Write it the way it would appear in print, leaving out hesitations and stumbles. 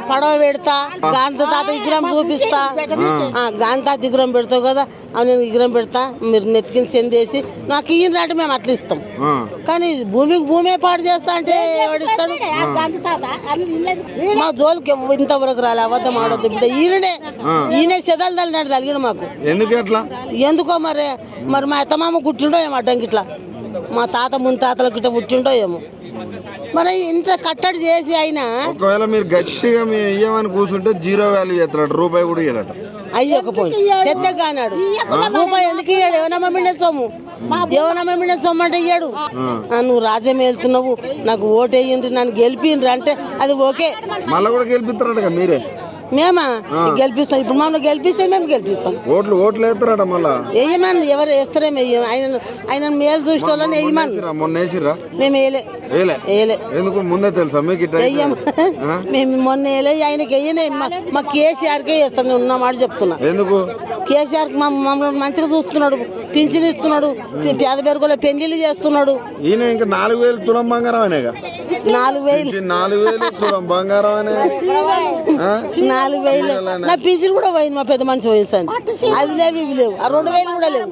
పడవ పెడతా, గాంధీ తాత విగ్రహం చూపిస్తా, గాంధీ తాత విగ్రహం పెడతావు కదా, నేను విగ్రహం పెడతా, మీరు నెత్తికిన చెందేసి నాకు ఈయన రాటు మేము అట్లా ఇస్తాం. కానీ భూమికి భూమే పాడు చేస్తా అంటే ఎవడిస్తాడు? మా జోలికి ఇంతవరకు రాలే, అబద్ధం ఆడొద్దు బిడ్డ. ఈయనే సెదలు తల్లినాడు తలిగిన మాకు. ఎందుకో మరి మా అత్తమామ గుట్టిండో ఏమో అడ్డంకి ఇట్లా, మా తాత ముత్తాతలకు ఇట్లా పుట్టిండో ఏమో. మరి ఇంత కట్టడి చేసి అయినా ఒకవేళ మీరు గట్టిగా మేము ఇయ్యమని కూర్చుంటే జీరో వాల్యూ చేస్తాడు, రూపాయి కూడా ఇయ్యాడట. అయ్యకపోయి పెద్దగా అన్నాడు, రూపాయి ఎందుకు ఇయ్యాడు? ఎవరమ్మ మిండే సొమ్ము, ఎవరమ్మ మిండే సొమ్ము అంటే ఇయ్యాడు. నువ్వు రాజ్యం వెళ్తున్నావు, నాకు ఓటు వేయండి, నన్ను గెలిపిండ్రు అంటే అది ఓకే. మళ్ళీ కూడా గెలిపిస్తారట మీరే? మేమా గెలిపిస్తాం, ఇప్పుడు మమ్మల్ని గెలిపిస్తే మేము గెలిపిస్తాం. ఓట్లు వేస్తారట మళ్ళా? వేయమని ఎవరు వేస్తారేమో వెయ్యం, ఆయన మేలు చూసుకోవాలని వేయమని. మొన్న వేసిరా? మేము వేయలే. ఎందుకు ముందే తెలుసా మీకు? వెయ్యం మేము మొన్న వేయలే, ఆయనకి వేయనే. మా కేసీఆర్కే వేస్తాం, నేను ఉన్నమాట చెప్తున్నా. ఎందుకు? కేసీఆర్ మమ్మల్ని మంచిగా చూస్తున్నాడు, పింఛన్ ఇస్తున్నాడు, పేద పేరుకోలే పెళ్లిళ్ళు చేస్తున్నాడు. ఈయన ఇంకా 4,000 తులం బంగారం అనేగా? 4,000 తులం బంగారం అనే 4,000 నా పింఛన్ కూడా పోయింది. మా పెద్ద మనిషి వయసు అది లేవు, ఇవి లేవు, ఆ 2,000 కూడా లేవు.